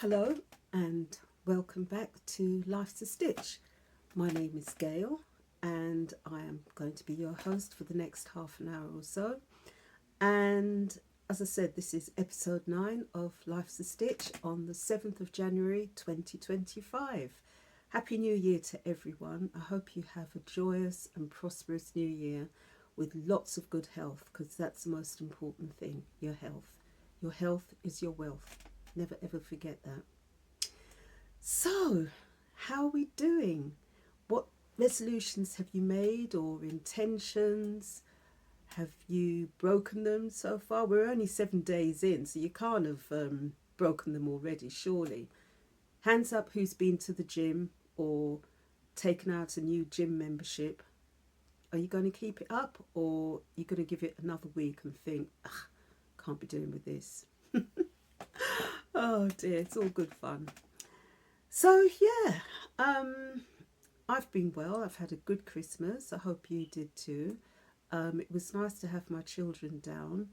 Hello and welcome back to Life's a Stitch. My name is Gail and I am going to be your host for the next half an hour or so. And as I said, this is episode 9 of Life's a Stitch on the 7th of January 2025. Happy New Year to everyone. I hope you have a joyous and prosperous new year with lots of good health, because that's the most important thing, your health. Your health is your wealth. Never ever forget that. So, how are we doing? What resolutions have you made or intentions? Have you broken them so far? We're only 7 days in, so you can't have broken them already, surely. Hands up who's been to the gym or taken out a new gym membership. Are you going to keep it up, or are you going to give it another week and think, can't be doing with this? Oh dear, it's all good fun. So yeah, I've been well. I've had a good Christmas. I hope you did too. It was nice to have my children down.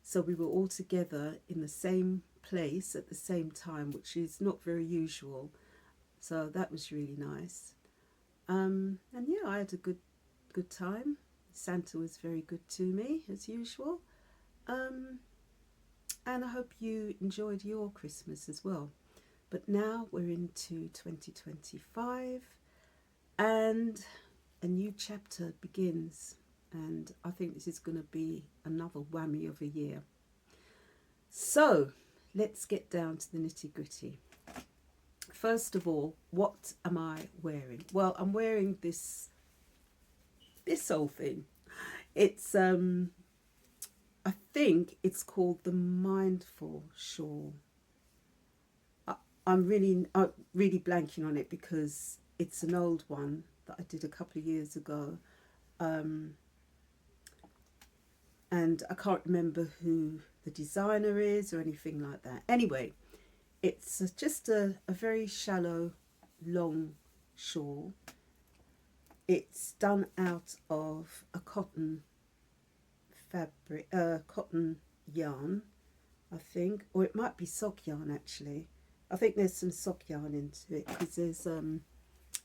So we were all together in the same place at the same time, which is not very usual. So that was really nice. And yeah, I had a good time. Santa was very good to me as usual. And I hope you enjoyed your Christmas as well. But now we're into 2025 and a new chapter begins. And I think this is going to be another whammy of a year. So let's get down to the nitty gritty. First of all, what am I wearing? Well, I'm wearing this old thing. It's I think it's called the Mindful Shawl. I'm really blanking on it because it's an old one that I did a couple of years ago. And I can't remember who the designer is or anything like that. Anyway, it's just a very shallow, long shawl. It's done out of a cotton fabric, cotton yarn, I think, or it might be sock yarn actually. I think there's some sock yarn into it because there's a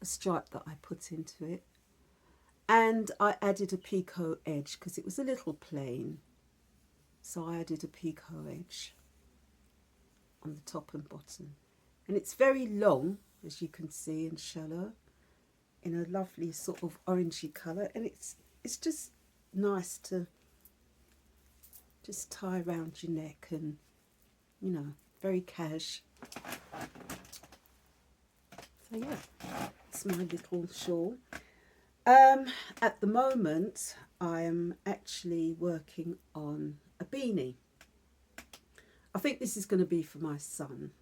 stripe that I put into it, and I added a picot edge because it was a little plain, so I added a picot edge on the top and bottom, and it's very long, as you can see, and shallow, in a lovely sort of orangey colour, and it's just nice to just tie around your neck, and you know, very cash. So yeah, it's my little shawl. At the moment I am actually working on a beanie. I think this is going to be for my son.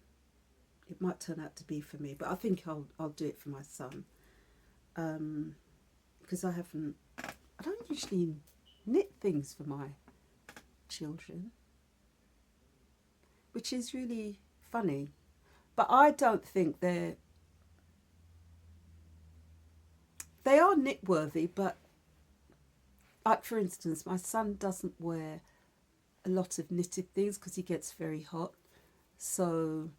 It might turn out to be for me, but I think I'll do it for my son, because I don't usually knit things for my children, which is really funny, but I don't think they are knit worthy. But like, for instance, my son doesn't wear a lot of knitted things because he gets very hot, so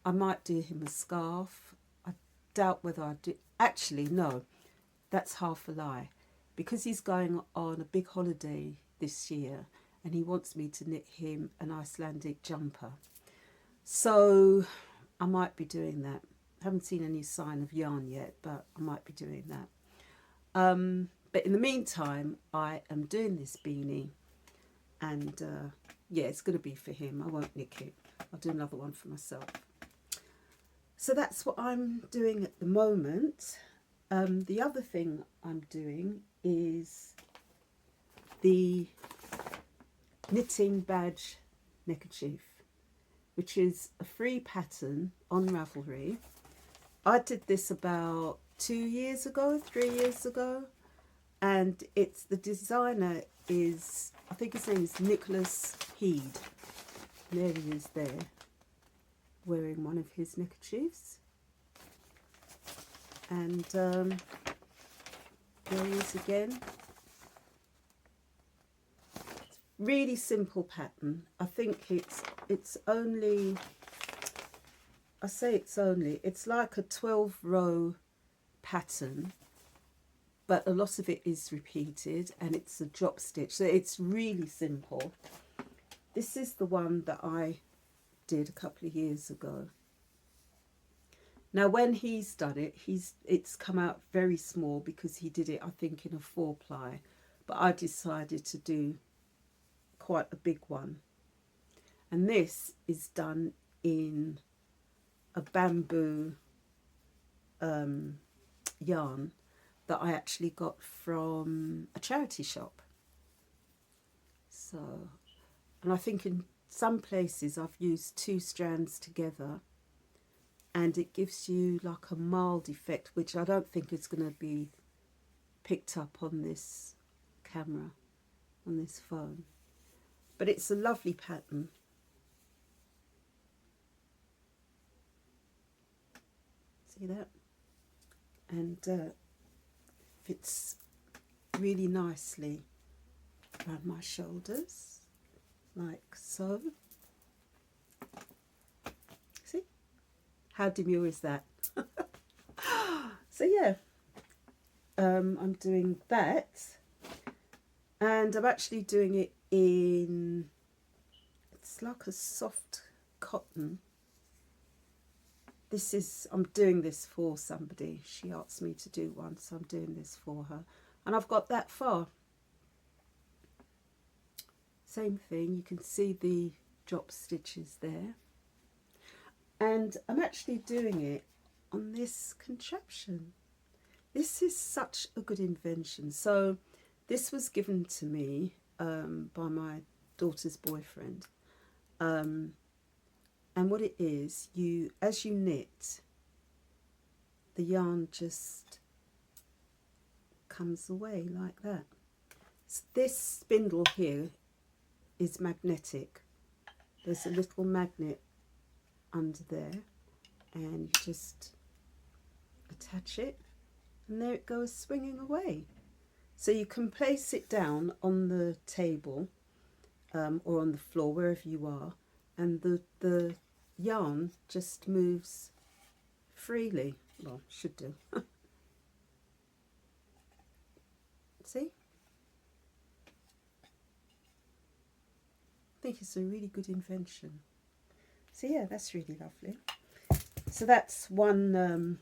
I might do him a scarf. I doubt whether I do. Actually, no, that's half a lie, because he's going on a big holiday this year and he wants me to knit him an Icelandic jumper. So I might be doing that. I haven't seen any sign of yarn yet, but I might be doing that. But in the meantime, I am doing this beanie, and yeah, it's going to be for him. I won't nick it. I'll do another one for myself. So that's what I'm doing at the moment. The other thing I'm doing is the knitting badge neckerchief, which is a free pattern on Ravelry. I did this about 3 years ago, and the designer is, I think his name is Nicholas Heed. There he is there, wearing one of his neckerchiefs. And there he is again. Really simple pattern. I think it's it's only, I say it's like a 12-row pattern, but a lot of it is repeated, and it's a drop stitch, so it's really simple. This is the one that I did a couple of years ago. Now when he's done it, it's come out very small because he did it, I think, in a 4-ply, but I decided to do quite a big one. And this is done in a bamboo yarn that I actually got from a charity shop. So, and I think in some places I've used 2 strands together, and it gives you like a mild effect, which I don't think is going to be picked up on this camera, on this phone. But it's a lovely pattern. See that? And fits really nicely around my shoulders, like so. See? How demure is that? So yeah, I'm doing that, and I'm actually doing it in, it's like a soft cotton. This is, I'm doing this for somebody. She asked me to do one, so I'm doing this for her. And I've got that far. Same thing, you can see the drop stitches there. And I'm actually doing it on this contraption. This is such a good invention. So this was given to me by my daughter's boyfriend. And what it is, as you knit, the yarn just comes away like that. So this spindle here is magnetic. There's a little magnet under there, and you just attach it, and there it goes swinging away. So you can place it down on the table or on the floor, wherever you are, and the yarn just moves freely. Well, should do. See? I think it's a really good invention. So yeah, that's really lovely. So that's one,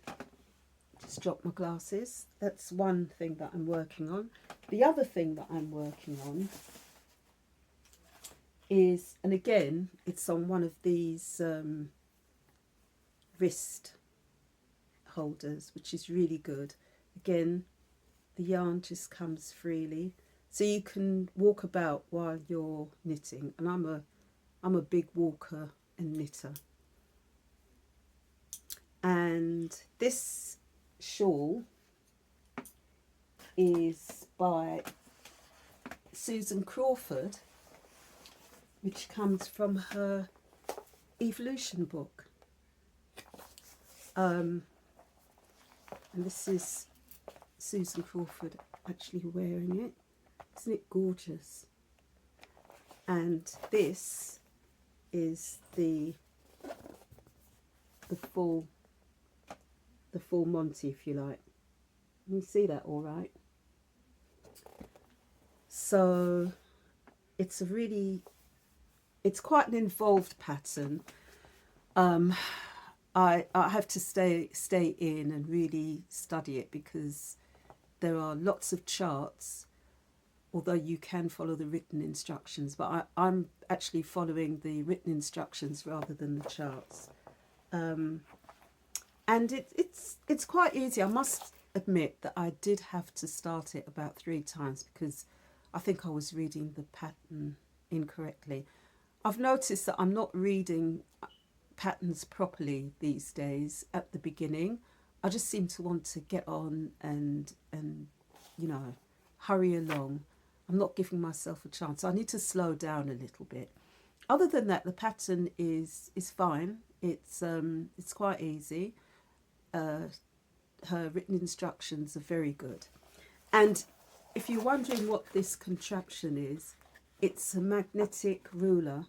just dropped my glasses. That's one thing that I'm working on. The other thing that I'm working on is, and again, it's on one of these wrist holders, which is really good. Again, the yarn just comes freely, so you can walk about while you're knitting. And I'm a big walker and knitter. And this shawl is by Susan Crawford, which comes from her Evolution book. And this is Susan Crawford actually wearing it. Isn't it gorgeous? And this is the full Monty, if you like. You see that all right? So it's quite an involved pattern. I have to stay in and really study it, because there are lots of charts, although you can follow the written instructions, but I'm actually following the written instructions rather than the charts. And it's quite easy. I must admit that I did have to start it about 3 times because I think I was reading the pattern incorrectly. I've noticed that I'm not reading patterns properly these days at the beginning. I just seem to want to get on and you know, hurry along. I'm not giving myself a chance. I need to slow down a little bit. Other than that, the pattern is fine. It's quite easy. Her written instructions are very good. And if you're wondering what this contraption is, it's a magnetic ruler.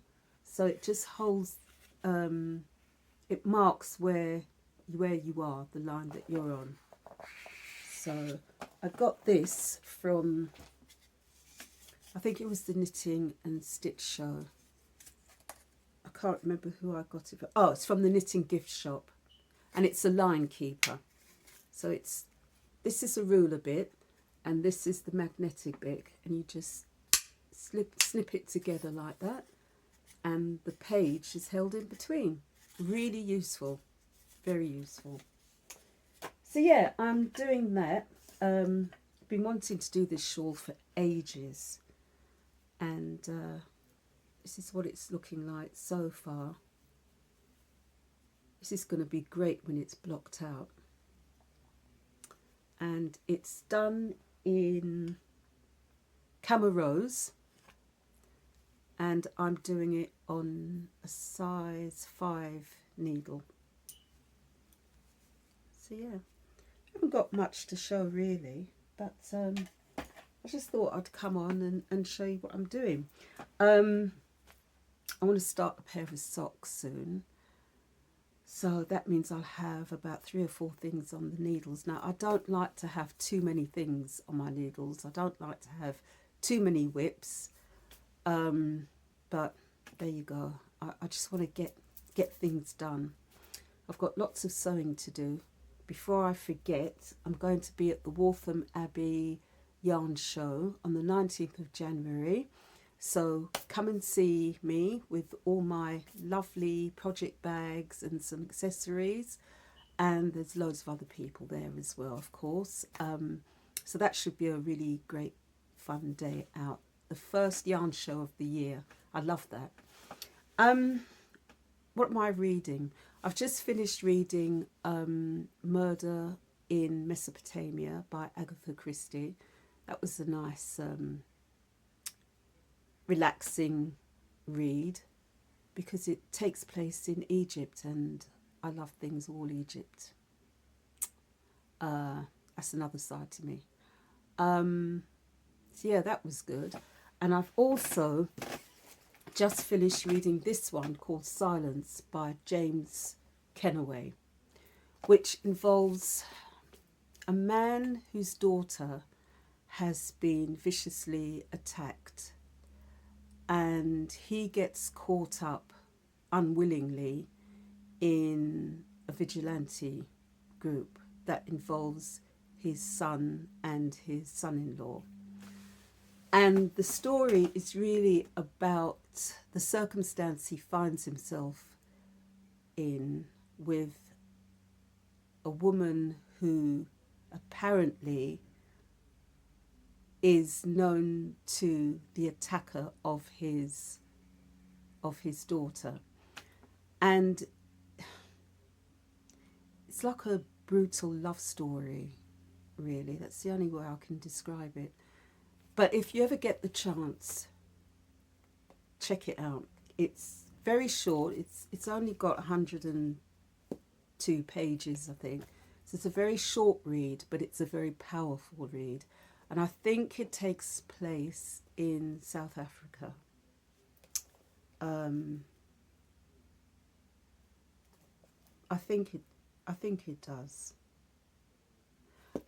So it just holds, it marks where you are, the line that you're on. So I got this from, I think it was the Knitting and Stitch Show. I can't remember who I got it from. Oh, it's from the Knitting Gift Shop, and it's a line keeper. So this is a ruler bit, and this is the magnetic bit, and you just snip it together like that, and the page is held in between. Really useful, very useful. So yeah, I'm doing that. I've been wanting to do this shawl for ages, and this is what it's looking like so far. This is going to be great when it's blocked out. And it's done in Camel Rose, and I'm doing it on a size 5 needle. So yeah, I haven't got much to show really, but I just thought I'd come on and show you what I'm doing. I want to start a pair of socks soon, so that means I'll have about 3 or 4 things on the needles. Now, I don't like to have too many things on my needles. I don't like to have too many whips, but there you go. I just want to get things done. I've got lots of sewing to do. Before I forget, I'm going to be at the Waltham Abbey Yarn Show on the 19th of January. So come and see me with all my lovely project bags and some accessories. And there's loads of other people there as well, of course. So that should be a really great, fun day out. The first yarn show of the year. I love that. What am I reading? I've just finished reading Murder in Mesopotamia by Agatha Christie. That was a nice, relaxing read because it takes place in Egypt, and I love things all Egypt. That's another side to me. So yeah, that was good. And I've also just finished reading this one called Silence by James Kennaway, which involves a man whose daughter has been viciously attacked, and he gets caught up unwillingly in a vigilante group that involves his son and his son-in-law. And the story is really about the circumstance he finds himself in with a woman who apparently is known to the attacker of his daughter. And it's like a brutal love story, really. That's the only way I can describe it. But if you ever get the chance, check it out. It's very short. It's only got 102 pages, I think. So it's a very short read, but it's a very powerful read. And I think it takes place in South Africa. I think it does.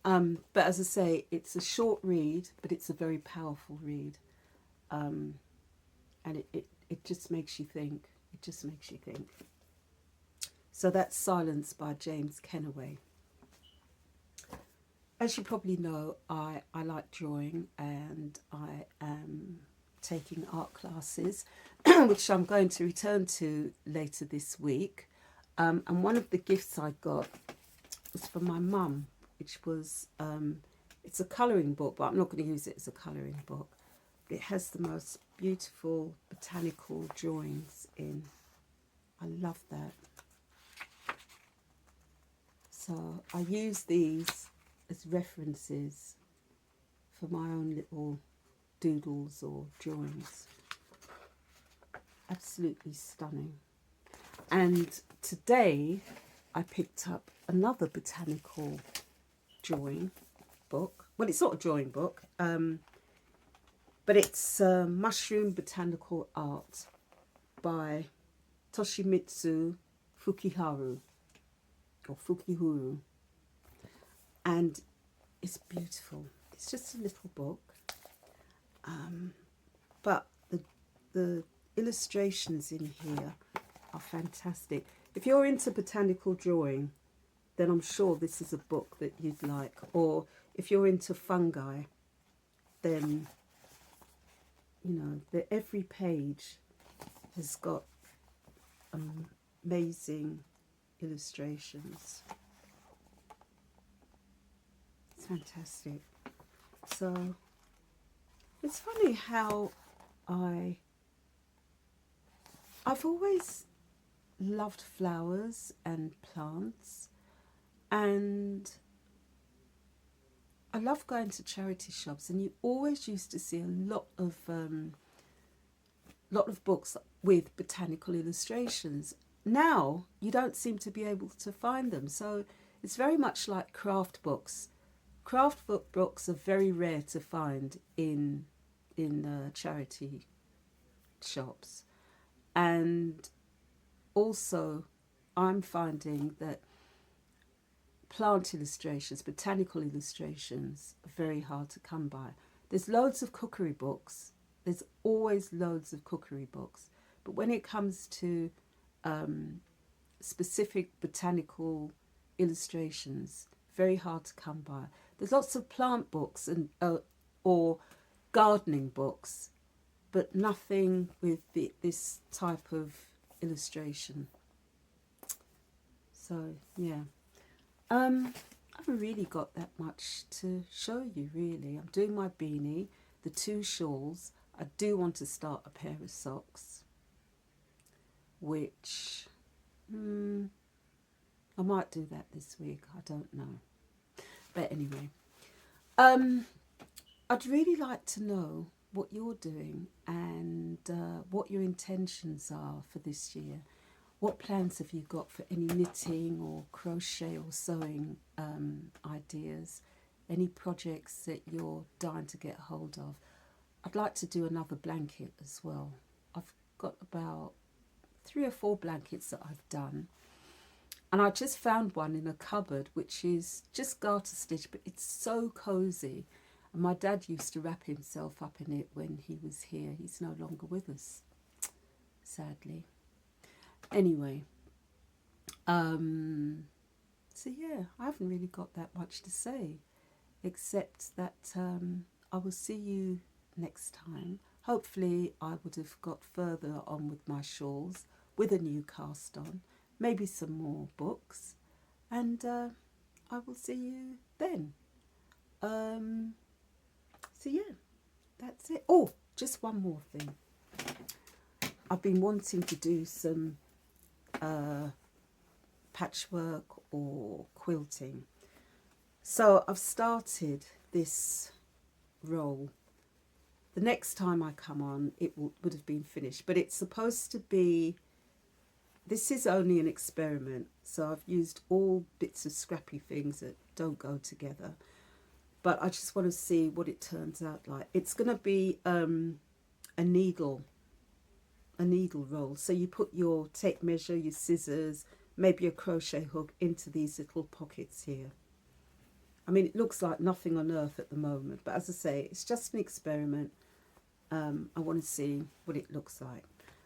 But as I say, it's a short read, but it's a very powerful read. And it just makes you think. It just makes you think. So that's Silence by James Kennaway. As you probably know, I like drawing, and I am taking art classes, which I'm going to return to later this week. And one of the gifts I got was from my mum, which was, it's a colouring book, but I'm not going to use it as a colouring book. It has the most beautiful botanical drawings in. I love that. So I use these as references for my own little doodles or drawings. Absolutely stunning. And today I picked up another botanical drawing book. Well, it's not a drawing book, but it's mushroom botanical art. by Toshimitsu Fukiharu, or Fukihuru, and it's beautiful. It's just a little book, but the illustrations in here are fantastic. If you're into botanical drawing, then I'm sure this is a book that you'd like. Or if you're into fungi, then, you know, every page has got amazing illustrations. It's fantastic. So it's funny how I've always loved flowers and plants, and I love going to charity shops, and you always used to see a lot of books with botanical illustrations. Now you don't seem to be able to find them, so it's very much like craft books. Craft books are very rare to find in charity shops, and also I'm finding that plant illustrations, botanical illustrations, are very hard to come by. There's loads of cookery books. There's always loads of cookery books. But when it comes to specific botanical illustrations, very hard to come by. There's lots of plant books and or gardening books, but nothing with this type of illustration. So, yeah. I haven't really got that much to show you, really. I'm doing my beanie, the 2 shawls. I do want to start a pair of socks, which I might do that this week. I don't know. But anyway, I'd really like to know what you're doing and what your intentions are for this year. What plans have you got for any knitting or crochet or sewing ideas? Any projects that you're dying to get hold of? I'd like to do another blanket as well. I've got about 3 or 4 blankets that I've done. And I just found one in a cupboard, which is just garter stitch, but it's so cosy. And my dad used to wrap himself up in it when he was here. He's no longer with us, sadly. Anyway, so yeah, I haven't really got that much to say, except that I will see you next time. Hopefully I would have got further on with my shawls with a new cast on, maybe some more books, and I will see you then. So yeah, that's it. Oh, just one more thing. I've been wanting to do some patchwork or quilting. So I've started this roll. The next time I come on, it would have been finished, but it's supposed to be, this is only an experiment. So I've used all bits of scrappy things that don't go together, but I just want to see what it turns out like. It's going to be a needle roll. So you put your tape measure, your scissors, maybe a crochet hook into these little pockets here. I mean, it looks like nothing on earth at the moment, but as I say, it's just an experiment. I want to see what it looks like,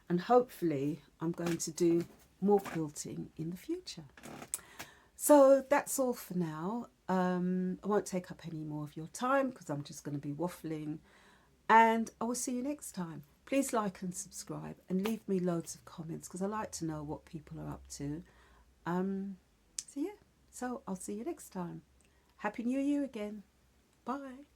and hopefully I'm going to do more quilting in the future. So that's all for now. I won't take up any more of your time because I'm just going to be waffling, and I will see you next time. Please like and subscribe and leave me loads of comments because I like to know what people are up to. So yeah, so I'll see you next time. Happy New Year again. Bye.